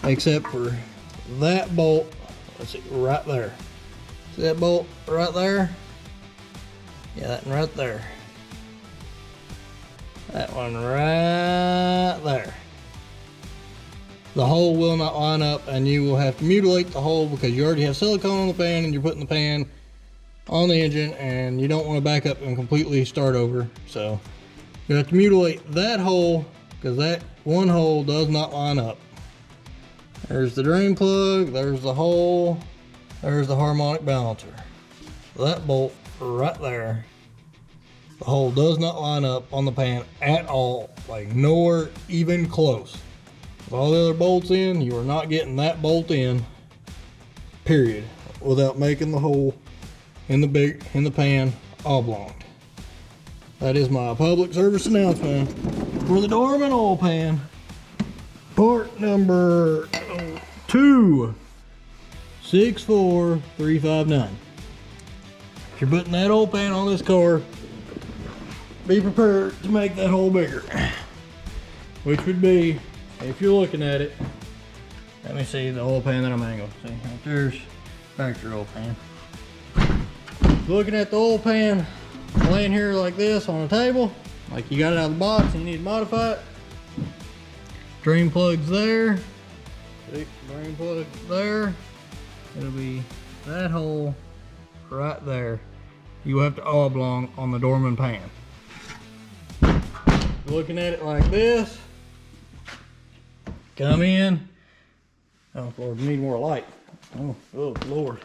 except for that bolt. Let's see, right there. See that bolt right there? Yeah, that one right there. That one right there. The hole will not line up, and you will have to mutilate the hole because you already have silicone on the pan and you're putting the pan on the engine, and you don't want to back up and completely start over. So you have to mutilate that hole because that one hole does not line up. There's the drain plug, there's the hole, there's the harmonic balancer. That bolt right there, the hole does not line up on the pan at all, like nowhere even close. With all the other bolts in, you are not getting that bolt in, period, without making the hole in the pan oblong. That is my public service announcement for the Dorman oil pan, part number 264359. If you're putting that oil pan on this car, be prepared to make that hole bigger, which would be, if you're looking at it, let me see the oil pan that I'm angling. See, right there's factory oil pan. Looking at the oil pan laying here like this on a table, like you got it out of the box and you need to modify it. Drain plugs there. See, drain plug there. It'll be that hole right there. You have to oblong on the Dorman pan. Looking at it like this, come in. Oh Lord, we need more light. Oh Lord.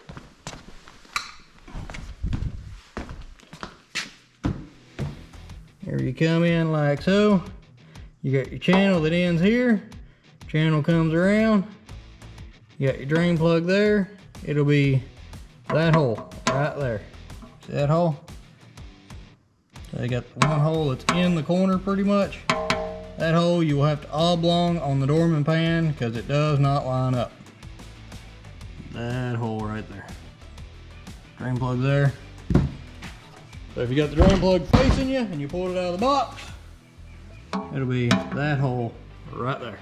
Here you come in like so. You got your channel that ends here. Channel comes around. You got your drain plug there. It'll be that hole right there. See that hole? So you got the one hole that's in the corner pretty much. That hole you will have to oblong on the Dorman pan because it does not line up. That hole right there. Drain plug there. So if you got the drain plug facing you and you pull it out of the box, it'll be that hole right there.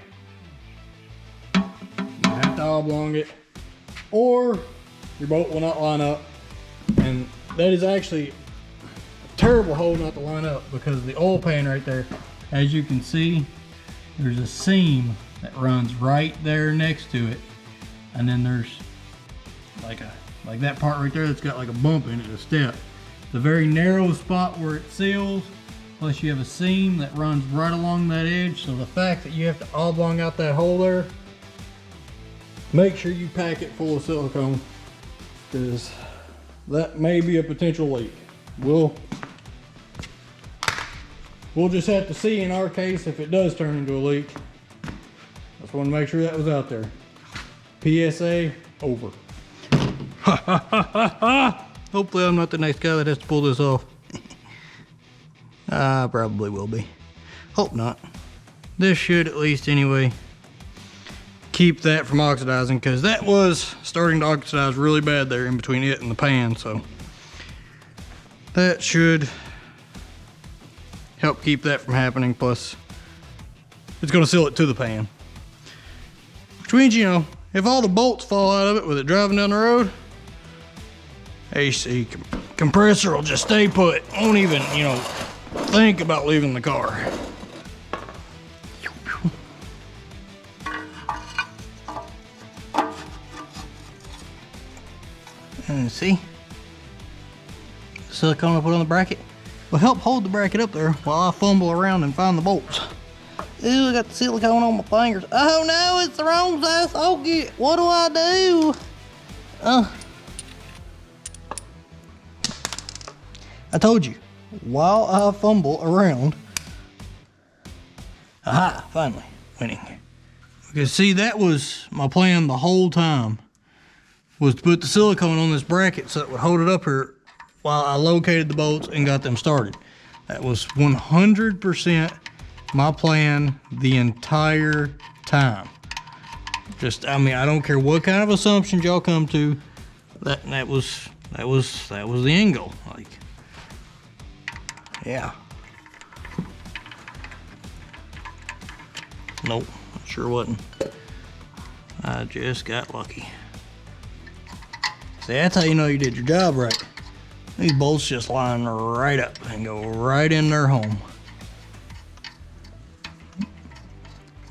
You have to oblong it, or your bolt will not line up. And that is actually a terrible hole not to line up, because the oil pan right there, as you can see, there's a seam that runs right there next to it, and then there's like that part right there that's got like a bump in it, a step. The very narrow spot where it seals, plus you have a seam that runs right along that edge. So the fact that you have to oblong out that hole there, make sure you pack it full of silicone, because that may be a potential leak. We'll just have to see in our case if it does turn into a leak. Just want to make sure that was out there. PSA over. Hopefully I'm not the next guy that has to pull this off. I probably will be. Hope not. This should, at least anyway, keep that from oxidizing, because that was starting to oxidize really bad there in between it and the pan. So that should help keep that from happening. Plus it's going to seal it to the pan, which means, you know, if all the bolts fall out of it with it driving down the road, AC compressor will just stay put. Won't even, you know, think about leaving the car. And see, silicone I put on the bracket will help hold the bracket up there while I fumble around and find the bolts. Ooh, I got the silicone on my fingers. Oh no, it's the wrong size socket. What do I do? I told you, while I fumble around. Aha, finally, winning. Because see, that was my plan the whole time, was to put the silicone on this bracket so it would hold it up here while I located the bolts and got them started. That was 100% my plan the entire time. Just, I mean, I don't care what kind of assumptions y'all come to, that was the end goal. Like, yeah. Nope, sure wasn't. I just got lucky. See, that's how you know you did your job right. These bolts just line right up and go right in their home.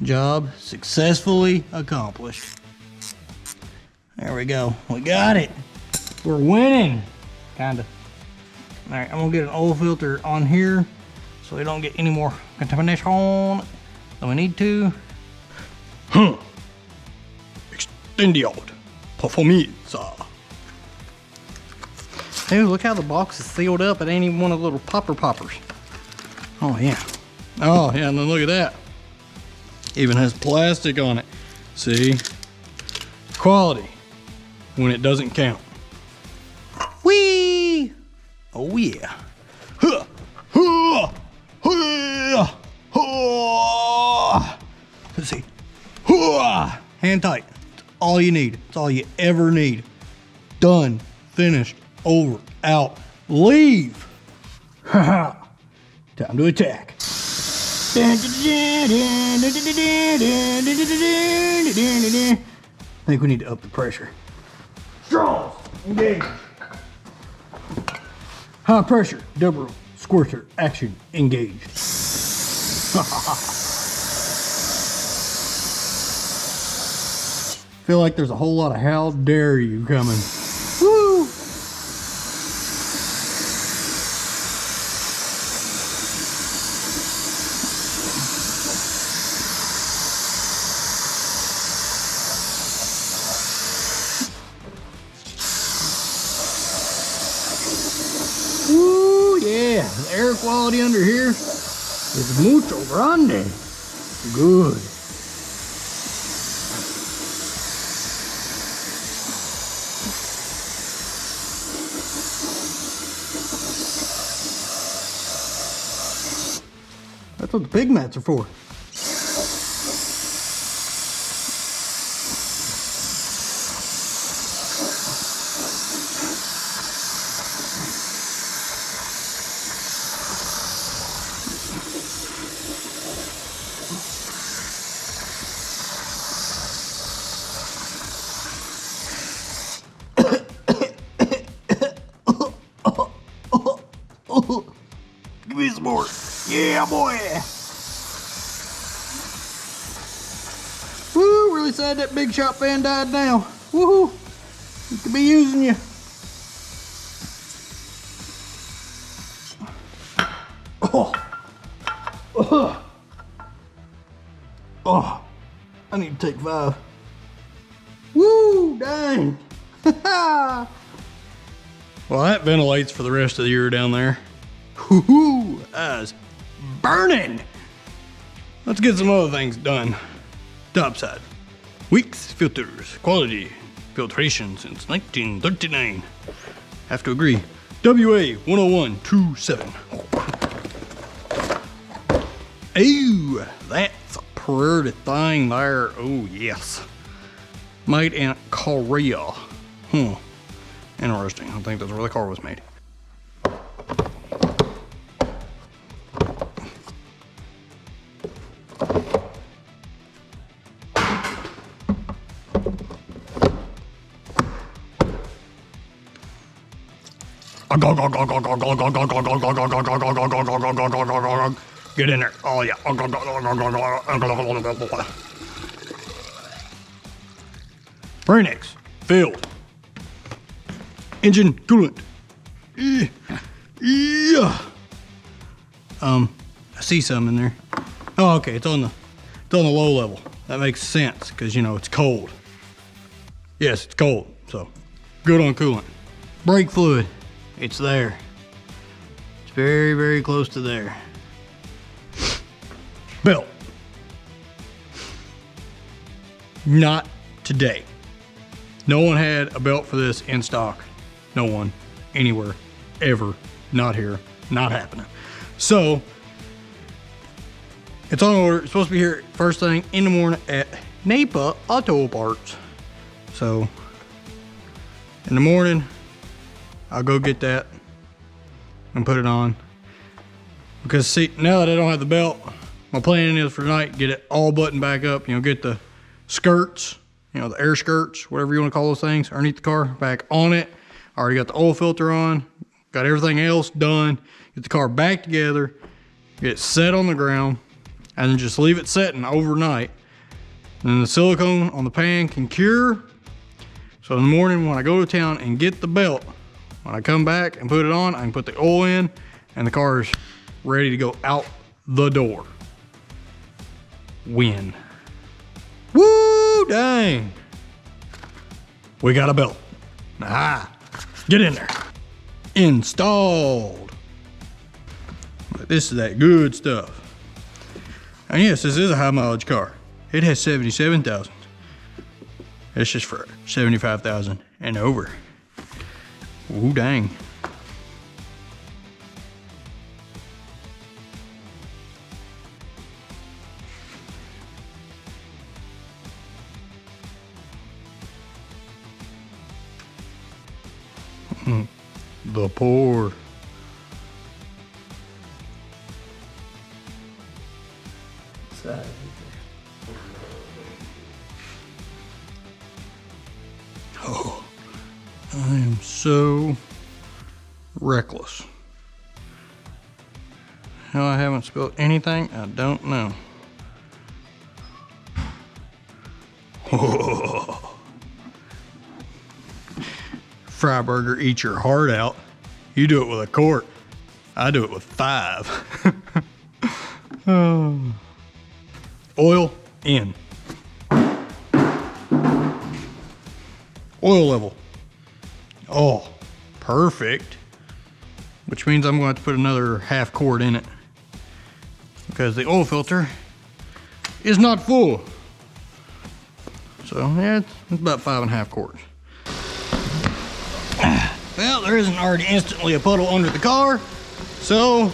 Job successfully accomplished. There we go. We got it. We're winning. Kinda. All right, I'm gonna get an oil filter on here so we don't get any more contamination than we need to. Extendiad performance. Hey, look how the box is sealed up. It ain't even one of the little poppers. Oh yeah. Oh yeah, and then look at that. Even has plastic on it. See? Quality when it doesn't count. Whee! Oh yeah. Huh. Huh. Huh. Huh. Let's see. Huh. Hand tight. It's all you need. It's all you ever need. Done. Finished. Over. Out. Leave. Time to attack. I think we need to up the pressure. Straws. Engage. High pressure, double squirter, action, engaged. Feel like there's a whole lot of how dare you coming. Woo! Woo, yeah, the air quality under here is mucho grande. Good. That's what the pig mats are for. Yeah, boy. Woo, really sad that big shot fan died now. Woohoo. We could be using you. Oh. Oh. Oh. I need to take 5. Woo, dang. Well, that ventilates for the rest of the year down there. Woohoo, that's burning. Let's get some other things done. Topside. Weeks filters. Quality filtration since 1939. Have to agree. WA 10127. Ooh, that's a pretty thing there. Oh, yes. Made in Korea. Interesting. I think that's where the car was made. Get in there. Oh, yeah. Brain-X. Filled. Engine coolant. Yeah. I see some in there. Oh, okay. It's on the low level. That makes sense because, you know, it's cold. Yes, it's cold. So, good on coolant. Brake fluid. It's there. It's very, very close to there. Belt. Not today. No one had a belt for this in stock. No one, anywhere, ever. Not here, not happening. So, it's on order. It's supposed to be here first thing in the morning at Napa Auto Parts. So, in the morning, I'll go get that and put it on. Because see, now that I don't have the belt, my plan is for tonight, get it all buttoned back up, you know, get the skirts, you know, the air skirts, whatever you want to call those things, underneath the car, back on it. I already got the oil filter on, got everything else done, get the car back together, get it set on the ground, and then just leave it setting overnight. And then the silicone on the pan can cure. So in the morning when I go to town and get the belt, when I come back and put it on, I can put the oil in and the car is ready to go out the door. Win. Woo, dang. We got a belt. Ah, get in there. Installed. This is that good stuff. And yes, this is a high mileage car. It has 77,000. It's just for 75,000 and over. Ooh, dang. The poor. Oh, I am so reckless. How I haven't spilled anything, I don't know. Fryburger, eat your heart out. You do it with a quart. I do it with 5. Oil in. Oil level. Oh, perfect. Which means I'm going to have to put another half quart in it because the oil filter is not full. So yeah, it's about 5.5 quarts. Well, there isn't already instantly a puddle under the car, so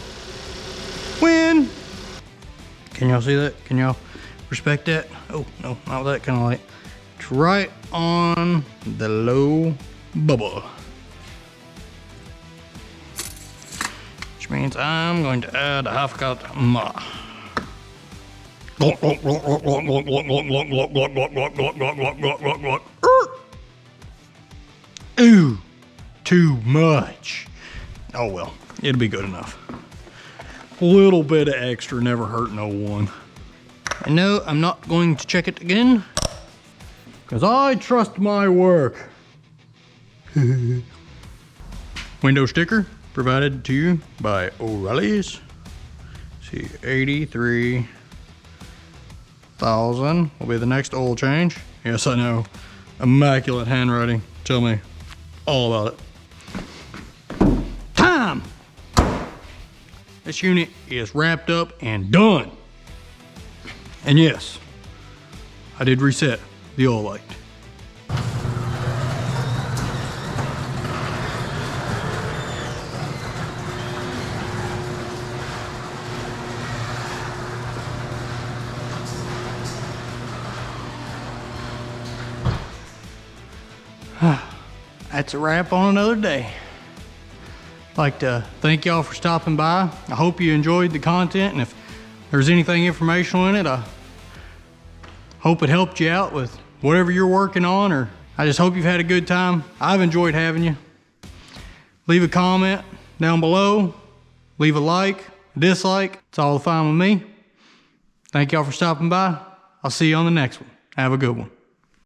win. Can y'all see that? Can y'all respect that? Oh, no, not with that kind of light. It's right on the low bubble. Which means I'm going to add a half cup ma. Ooh, too much. Oh well, it'll be good enough. A little bit of extra never hurt no one. And no, I'm not going to check it again, because I trust my work. Window sticker provided to you by O'Reilly's. See, 83,000 will be the next oil change. Yes, I know. Immaculate handwriting. Tell me all about it. Time! This unit is wrapped up and done. And yes, I did reset the oil light. That's a wrap on another day. I'd like to thank y'all for stopping by. I hope you enjoyed the content, and if there's anything informational in it, I hope it helped you out with whatever you're working on, or I just hope you've had a good time. I've enjoyed having you. Leave a comment down below. Leave a like, a dislike. It's all fine with me. Thank y'all for stopping by. I'll see you on the next one. Have a good one.